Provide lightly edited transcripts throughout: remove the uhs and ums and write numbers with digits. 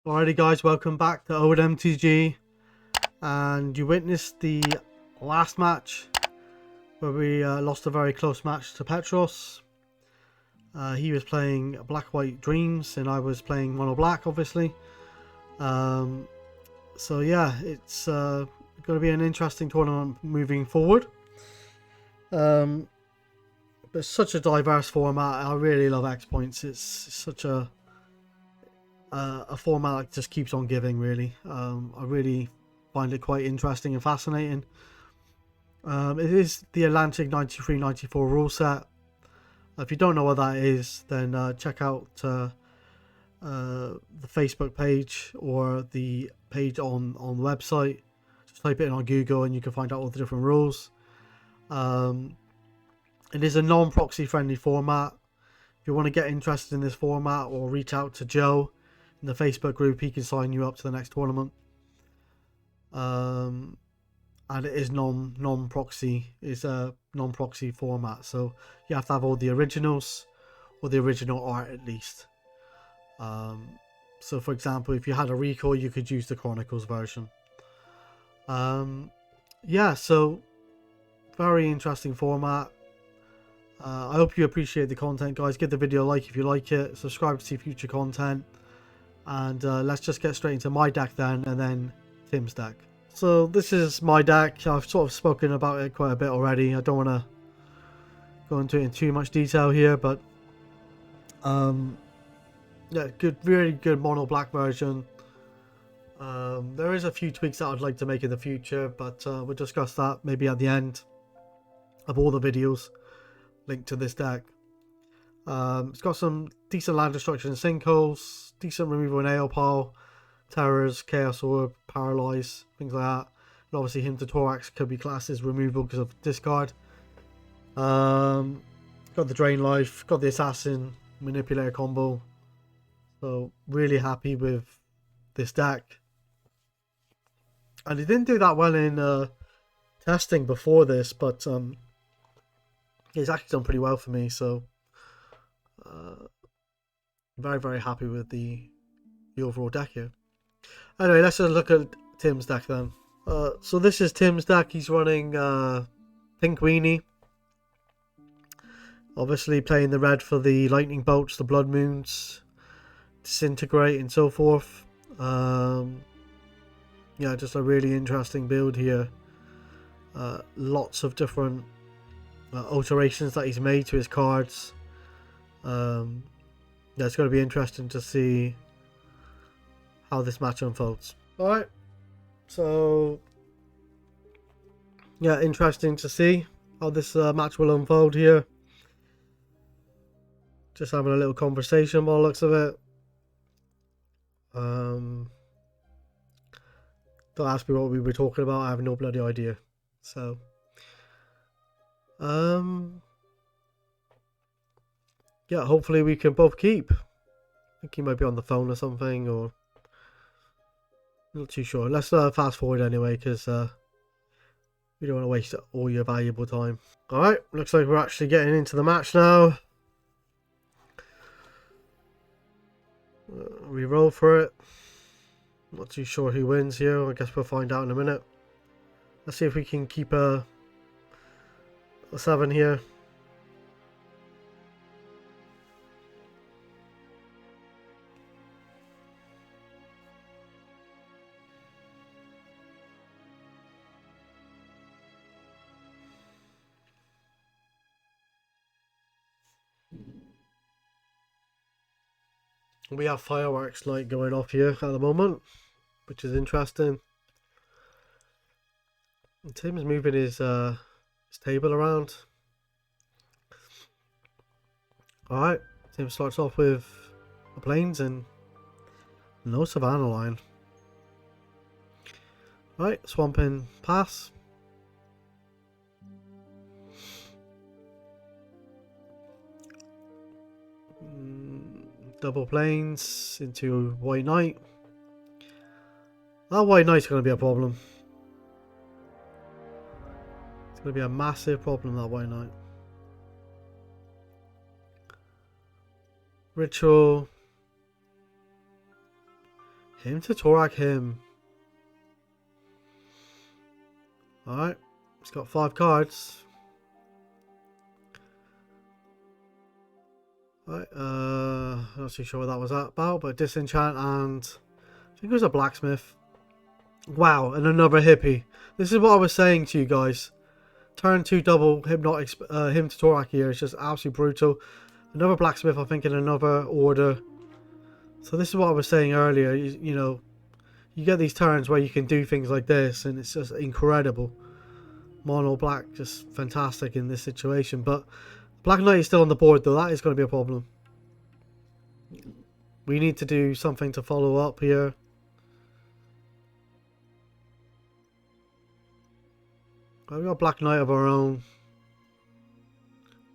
Alrighty guys, welcome back to OneMTG, and you witnessed the last match where we lost a very close match to Petros. He was playing Black White Dreams and I was playing Mono Black, obviously. So yeah, it's going to be an interesting tournament moving forward. But it's such a diverse format. I really love X Points. It's such a format that just keeps on giving, really. I really find it quite interesting and fascinating. It is the Atlantic 93-94 rule set. If you don't know what that is, then check out the Facebook page or the page on the website. Just type it in on Google and you can find out all the different rules. It is a non-proxy friendly format. If you want to get interested in this format, or reach out to Joe in the Facebook group, he can sign you up to the next tournament. And it is non-proxy. It's a non-proxy format, so you have to have all the originals or the original art at least. So for example, if you had a recall, you could use the Chronicles version. Yeah, so very interesting format. I hope you appreciate the content, guys. Give the video a like if you like it. Subscribe to see future content. And let's just get straight into my deck then, and then Tim's deck. So this is my deck. I've sort of spoken about it quite a bit already. I don't want to go into it in too much detail here, but yeah, really good mono black version. There is a few tweaks that I'd like to make in the future, but we'll discuss that maybe at the end of all the videos linked to this deck. It's got some decent land destruction and sinkholes, decent removal in Aeolipile, terrors, Chaos Orb, Paralyze, things like that. And obviously him to Tourach could be classed as removal because of discard. Got the Drain Life, got the Assassin Manipulator combo. So really happy with this deck. And it didn't do that well in testing before this, but it's actually done pretty well for me, so very happy with the overall deck here. Anyway, let's just look at Tim's deck then. So this is Tim's deck. He's running Pink Weenie, obviously playing the red for the lightning bolts, the blood moons, disintegrate and so forth. Yeah, just a really interesting build here. Lots of different alterations that he's made to his cards. Yeah, it's going to be interesting to see how this match unfolds. Alright, so yeah, interesting to see how this match will unfold here. Just having a little conversation by the looks of it. Don't ask me what we were talking about, I have no bloody idea. So yeah, hopefully we can both keep. I think he might be on the phone or something, or not too sure. Let's fast forward anyway, because we don't want to waste all your valuable time. Alright, looks like we're actually getting into the match now. We roll for it. Not too sure who wins here. I guess we'll find out in a minute. Let's see if we can keep a 7 here. We have fireworks light going off here at the moment, which is interesting. And Tim's moving his table around. Alright, Tim starts off with the plains and no Savannah line. Right, swamping pass. Double plains into White Knight. That White Knight's going to be a problem. It's going to be a massive problem, that White Knight. Ritual. Him to Tourach him. Alright. He's got 5 cards. Right, not too sure what that was about, but disenchant and I think it was a blacksmith. Wow, and another hippie. This is what I was saying to you guys. Turn 2 double hypnotic him to Tourach here is just absolutely brutal. Another blacksmith, I think, in another order. So this is what I was saying earlier. You know, you get these turns where you can do things like this, and it's just incredible. Mono black, just fantastic in this situation. But Black Knight is still on the board, though. That is going to be a problem. We need to do something to follow up here. We've got Black Knight of our own.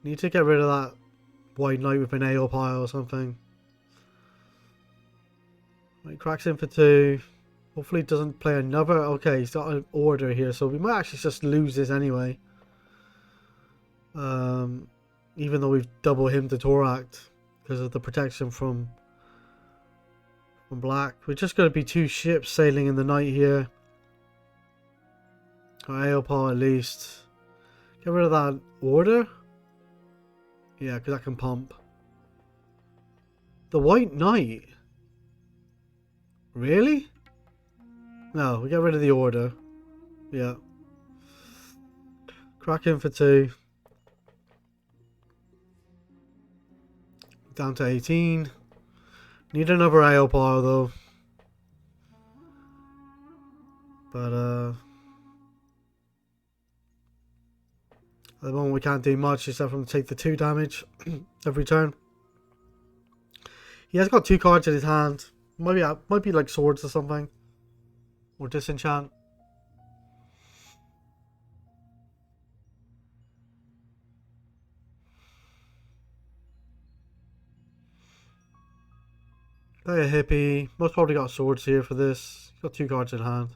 Need to get rid of that White Knight with an Aeolipile or something. He cracks in for 2. Hopefully he doesn't play another. Okay, he's got an order here, so we might actually just lose this anyway. Even though we've double him to Tourach because of the protection from black. We're just going to be 2 ships sailing in the night here. Or Aeolipile at least. Get rid of that order. Yeah, because that can pump. The White Knight? Really? No, we get rid of the order. Yeah. Crack in for 2. Down to 18. Need another Aeolipile though. But at the moment we can't do much except for take the 2 damage every turn. He has got 2 cards in his hand. Might be like swords or something. Or disenchant. Play a hippie. Most probably got swords here for this. He's got 2 cards in hand.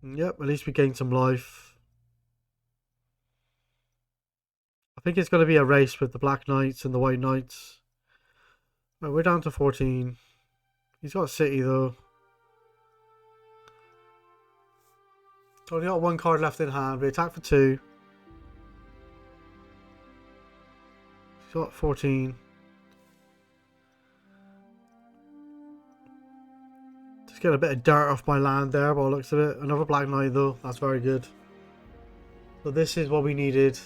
Yep, at least we gained some life. I think it's going to be a race with the Black Knights and the White Knights. Right, we're down to 14. He's got a city though. So only got 1 card left in hand. We attack for 2. He's got 14. Just get a bit of dirt off my land there by the looks of it. Another Black Knight though. That's very good. So this is what we needed.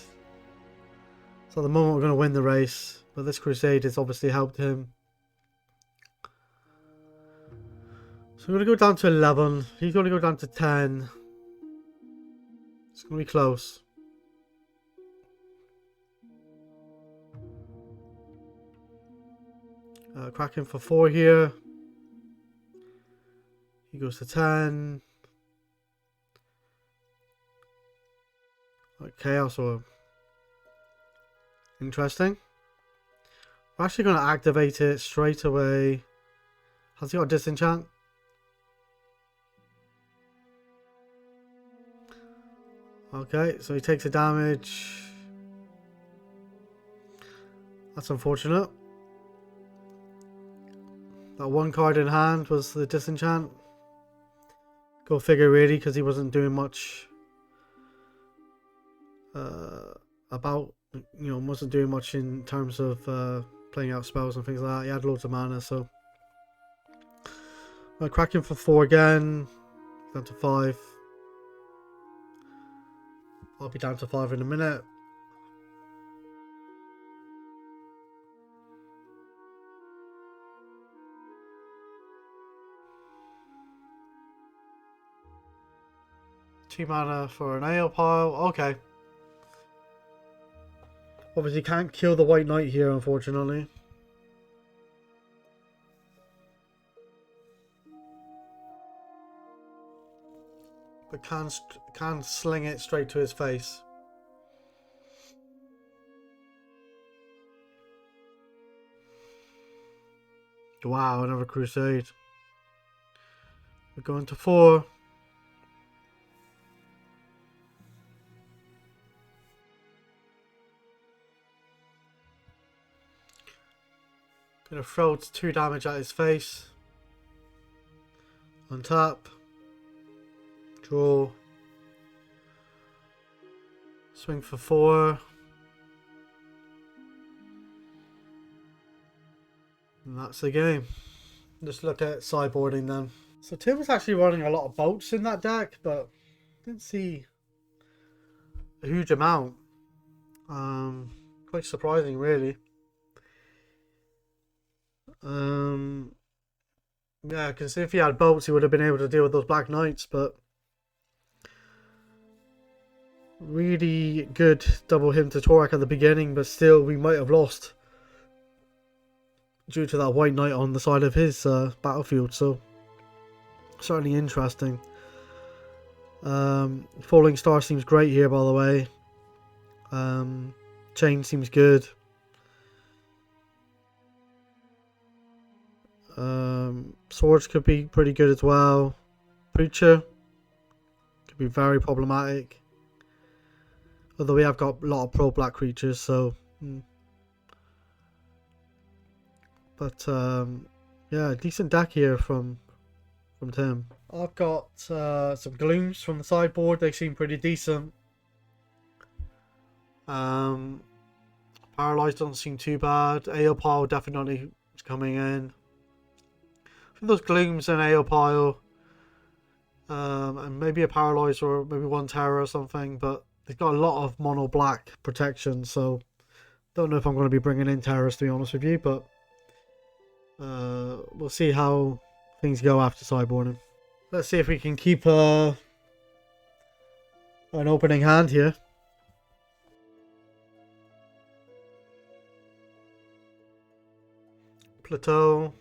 So at the moment we're going to win the race. But this crusade has obviously helped him. So we're going to go down to 11. He's going to go down to 10. It's going to be close. Cracking for 4 here. He goes to 10. Chaos Orb. Interesting. We're actually going to activate it straight away. Has he got a disenchant? Okay, so he takes a damage. That's unfortunate. That 1 card in hand was the disenchant. Go figure really, because he wasn't doing much wasn't doing much in terms of playing out spells and things like that. He had loads of mana, so cracking for 4 again. Down to 5. I'll be down to 5 in a minute. Two mana for an Aeolipile. Okay. Obviously can't kill the White Knight here, unfortunately. But can sling it straight to his face. Wow, another crusade. We're going to 4. Gonna throw 2 damage at his face. Untap. Draw. Swing for 4. And that's the game. Just look at sideboarding then. So Tim was actually running a lot of bolts in that deck, but didn't see a huge amount. Quite surprising, really. Yeah, because if he had bolts, he would have been able to deal with those Black Knights, but really good double him to Tourach at the beginning, but still we might have lost due to that White Knight on the side of his battlefield, so certainly interesting. Falling Star seems great here, by the way. Chain seems good. Swords could be pretty good as well. Preacher could be very problematic. Although we have got a lot of pro-black creatures, so... But, yeah, decent deck here from Tim. I've got some Glooms from the sideboard. They seem pretty decent. Paralyze doesn't seem too bad. Aeolipile definitely is coming in. I think those Glooms and Aeolipile, and maybe a Paralyze or maybe 1 Terror or something, but they've got a lot of mono black protection, so don't know if I'm going to be bringing in Terrors, to be honest with you, but we'll see how things go after sideboarding. Let's see if we can keep an opening hand here. Plateau.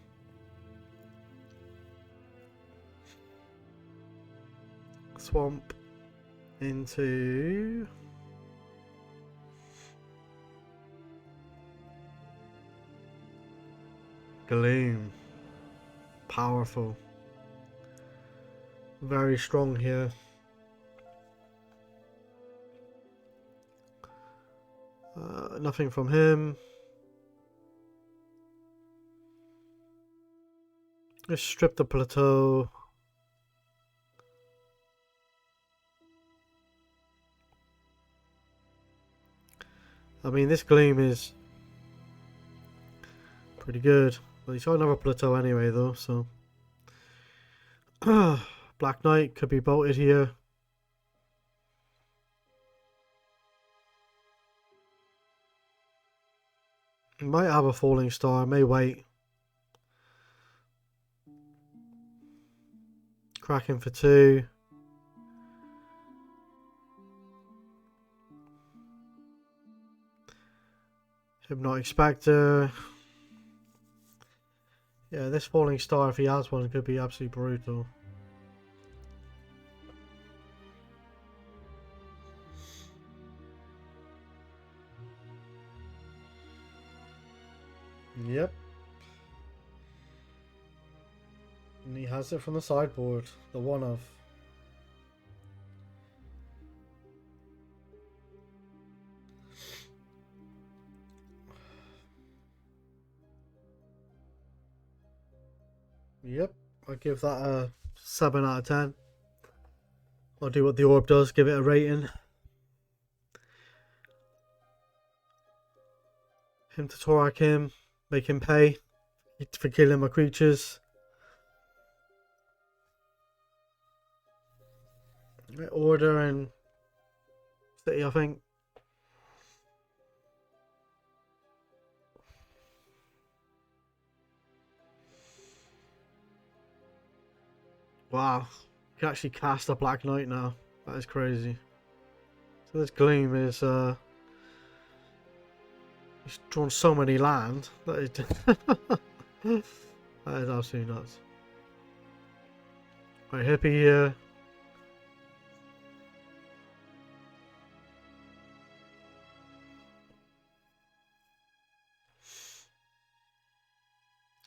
Swamp into Gloom. Powerful. Very strong here. Nothing from him. Let's strip the plateau. I mean, this Gloom is pretty good. Well, he's got another plateau anyway, though, so... Black Knight could be bolted here. Might have a Falling Star, may wait. Cracking for 2. Hypnotic Specter. Yeah, this Falling Star, if he has one, could be absolutely brutal. Yep. And he has it from the sideboard, the one of. Yep, I'll give that a 7 out of 10. I'll do what the orb does, give it a rating. Him to Tourach him, make him pay for killing my creatures. Order and City, I think. Wow, you can actually cast a Black Knight now. That is crazy. So this Gloom is he's drawn so many land that is that is absolutely nuts. Right, Hippie here.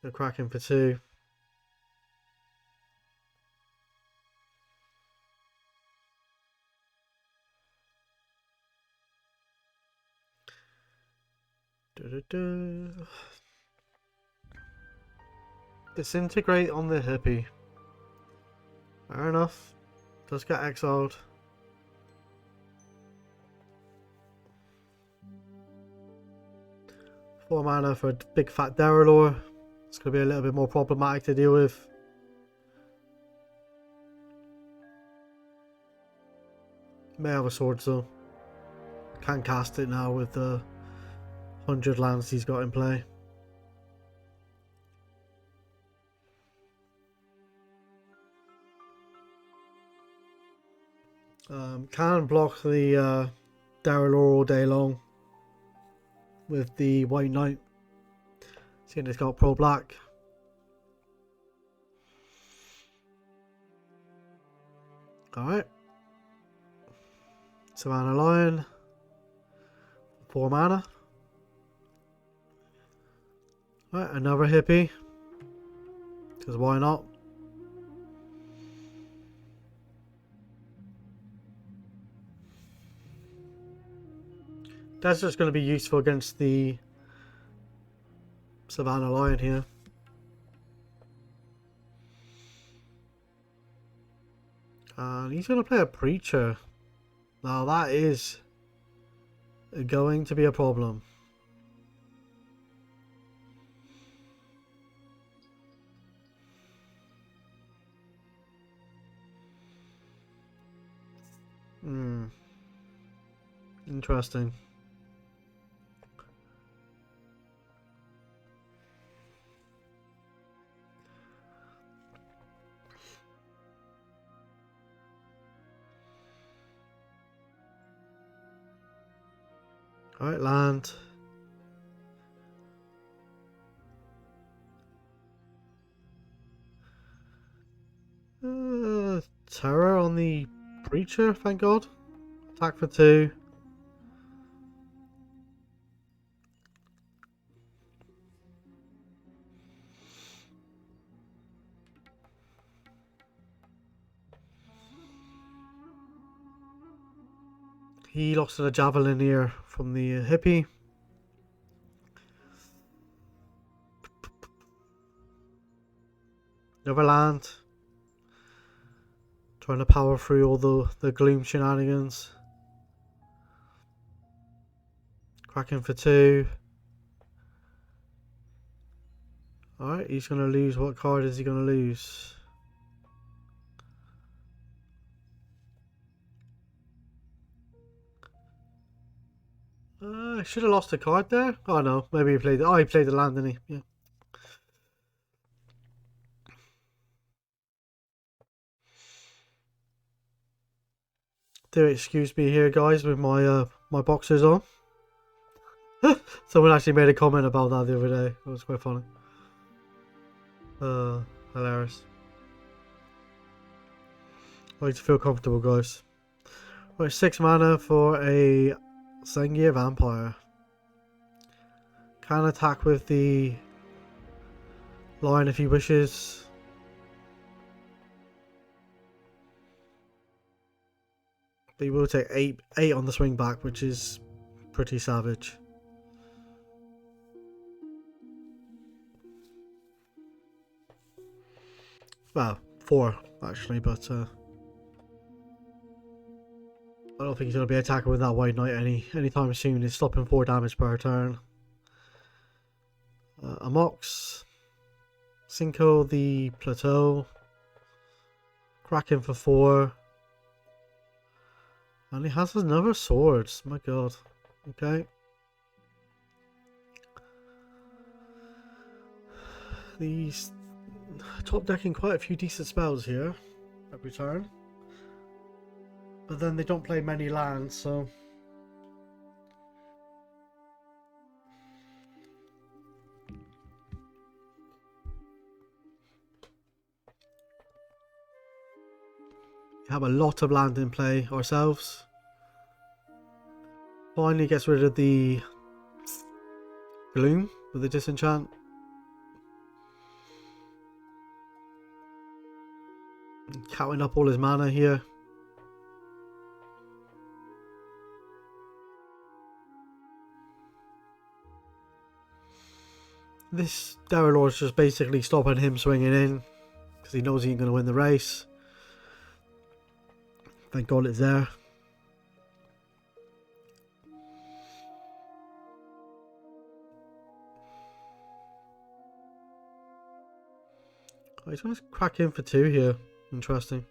So cracking for 2. Disintegrate on the hippie. Fair enough. Does get exiled. Four mana for a big fat Derelor. It's going to be a little bit more problematic to deal with. May have a sword though. Can't cast it now with the 100 lands he's got in play. Can block the Derelor all day long with the White Knight. Seeing it's got pro black. Alright. Savannah Lion. 4 mana. Alright, another hippie. Because why not? That's just going to be useful against the Savannah Lion here. And he's going to play a Preacher. Now that is going to be a problem. Interesting. Alright, land. Terror on the Preacher, thank God. Attack for 2. He lost to the Javelin here from the hippie. Another land. Trying to power through all the Gloom shenanigans. Cracking for 2. Alright, he's going to lose. What card is he going to lose? I should have lost a card there. Oh no, maybe he played. Oh, he played the land, didn't he? Yeah. Do excuse me here, guys, with my my boxers on. Someone actually made a comment about that the other day. It was quite funny. Hilarious. I like to feel comfortable, guys. Right, 6 mana for a Sengir Vampire. Can attack with the Lion if he wishes. But he will take 8 on the swing back, which is pretty savage. Well, 4 actually, but I don't think he's going to be attacking with that White Knight anytime soon. He's stopping 4 damage per turn. A Mox. Sinkhole the Plateau. Cracking for 4. And he has another sword. My god. Okay. These top decking quite a few decent spells here every turn. But then they don't play many lands, so we have a lot of land in play ourselves. Finally gets rid of the Gloom with the disenchant. Counting up all his mana here. this Derelor is just basically stopping him swinging in because he knows he ain't going to win the race. Thank God it's there. Oh, he's going to crack in for 2 here. Interesting.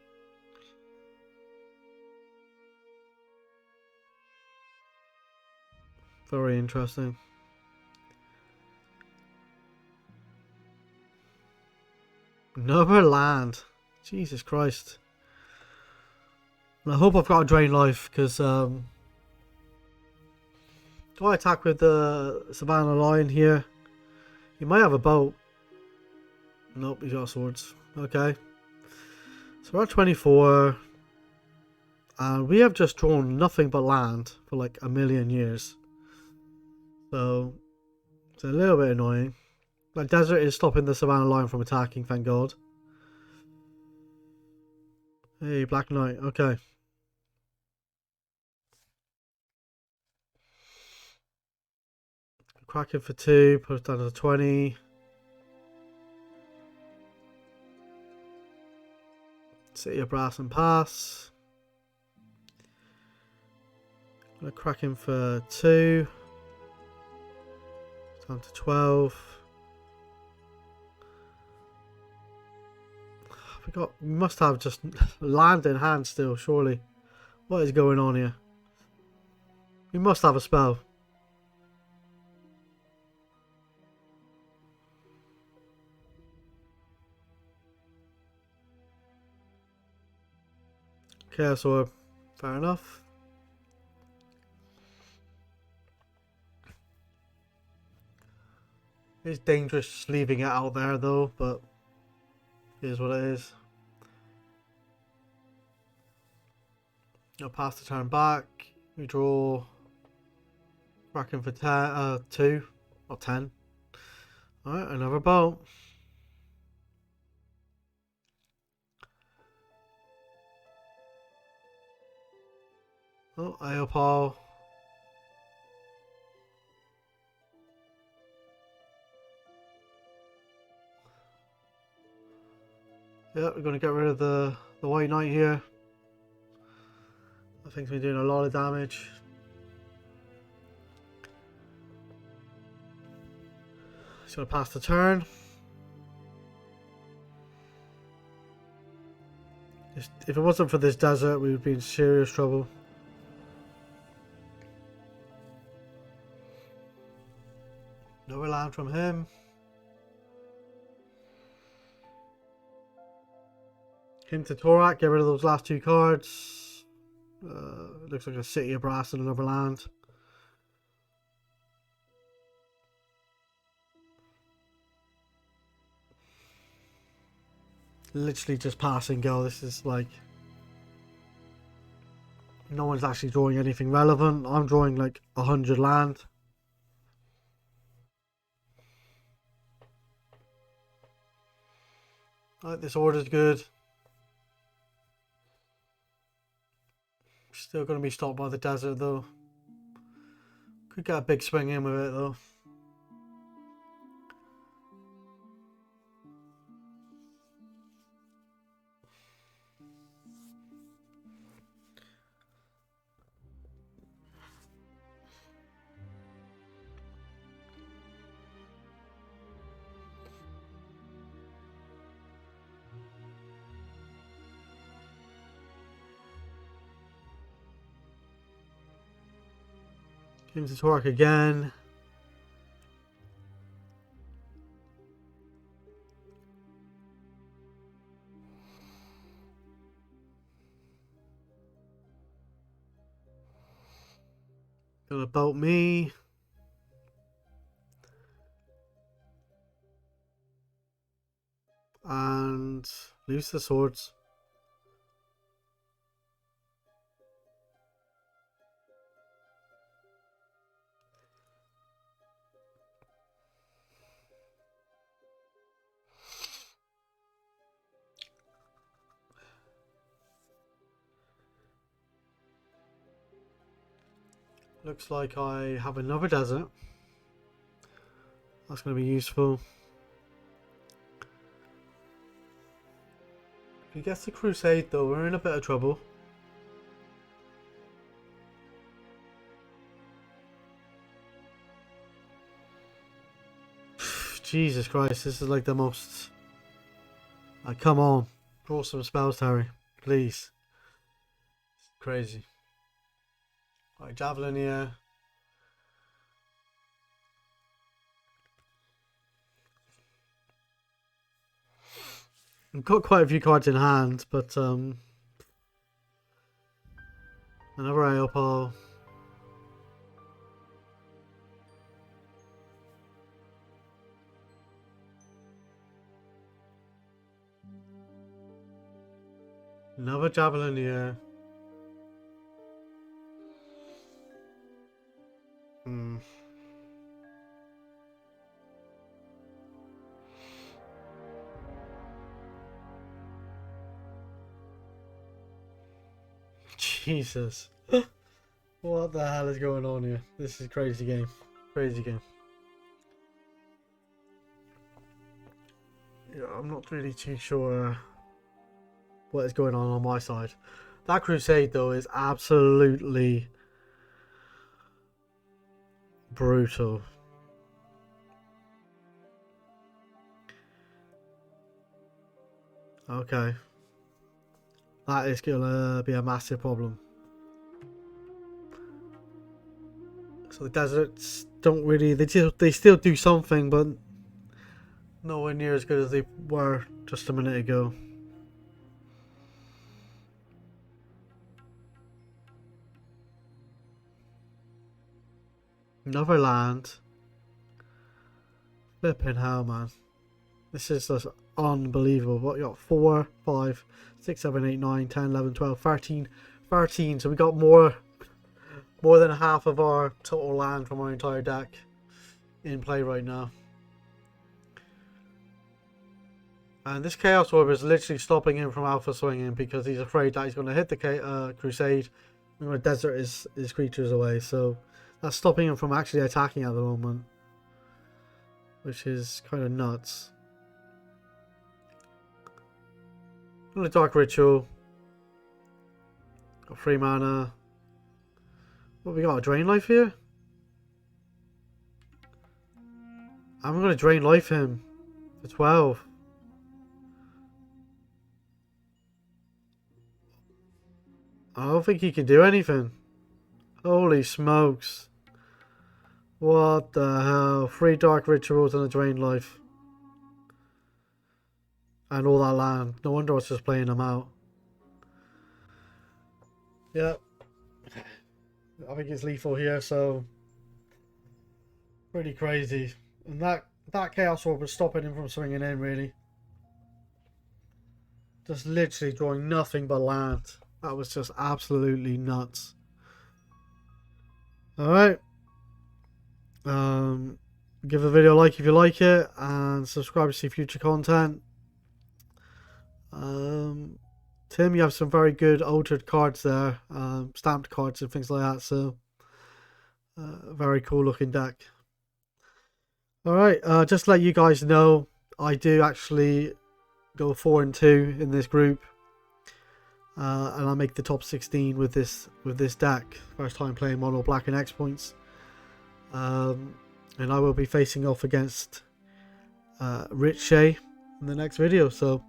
Very interesting. Another land. Jesus Christ. And I hope I've got a drain life because do I attack with the Savannah Lion here? He might have a boat. Nope, he's got swords. Okay. So we're at 24. And we have just drawn nothing but land for like a million years. So it's a little bit annoying. That desert is stopping the Savannah Lion from attacking, thank God. Hey, Black Knight, okay. Cracking for 2, put it down to 20. City of Brass and pass. Gonna crack him for 2. Down to 12. We must have just land in hand still, surely. What is going on here? We must have a spell. Chaos Orb, fair enough. It's dangerous leaving it out there though, but it is what it is. I'll pass the turn back. We draw. Cracking for 2 or 10. Alright, another boat. Oh, Aeolipile. Yeah, we're going to get rid of the White Knight here. I think we're doing a lot of damage. He's going to pass the turn. If it wasn't for this desert, we would be in serious trouble. No land from him. Him to Tourach, get rid of those last 2 cards. Looks like a City of Brass and another land. Literally just pass and go. This is like... No one's actually drawing anything relevant. I'm drawing like 100 land. Alright, this order's good. Still going to be stopped by the desert though. Could get a big swing in with it though. Into Tourach again. Gonna bolt me. And lose the swords. Looks like I have another desert. That's going to be useful. If he gets the Crusade though, we're in a bit of trouble. Jesus Christ, this is like the most... come on. Draw some spells, Terry. Please. It's crazy. Right, Javelin here. I've got quite a few cards in hand, but another Aeolipile. Another Javelin here. Jesus. What the hell is going on here? This is a crazy game. Crazy game. Yeah, I'm not really too sure what is going on my side. That Crusade though is absolutely brutal. Okay. That is gonna be a massive problem. So the deserts don't really, they still do something, but nowhere near as good as they were just a minute ago. Another land. Flipping hell, man. This is just unbelievable. What you got? 4, 5, 6, 7, 8, 9, 10, 11, 12, 13. 13. So we got more than half of our total land from our entire deck in play right now. And this Chaos Orb is literally stopping him from alpha swinging because he's afraid that he's going to hit the Crusade and going to desert his creatures away. So that's stopping him from actually attacking at the moment, which is kind of nuts. Another Dark Ritual. Got 3 mana. What we got? A Drain Life here? I'm going to Drain Life him for 12. I don't think he can do anything. Holy smokes. What the hell? 3 Dark Rituals and a Drain Life. And all that land. No wonder I was just playing them out. Yep. I think it's lethal here, so pretty crazy. And that Chaos Orb was stopping him from swinging in, really. Just literally drawing nothing but land. That was just absolutely nuts. Alright. Give the video a like if you like it, and subscribe to see future content. Tim, you have some very good altered cards there, stamped cards and things like that, so very cool looking deck. Alright, just to let you guys know, I do actually go 4-2 in this group, and I make the top 16 with this deck. First time playing mono black and X points, and I will be facing off against Rich Shea in the next video, so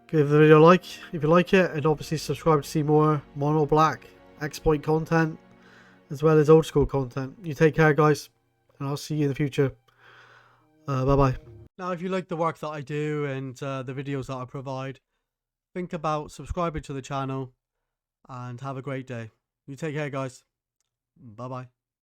give the video a like if you like it, and obviously subscribe to see more mono black X-Point content as well as old school content. You take care, guys, and I'll see you in the future. Bye bye. Now, if you like the work that I do and the videos that I provide, think about subscribing to the channel and have a great day. You take care, guys. Bye bye.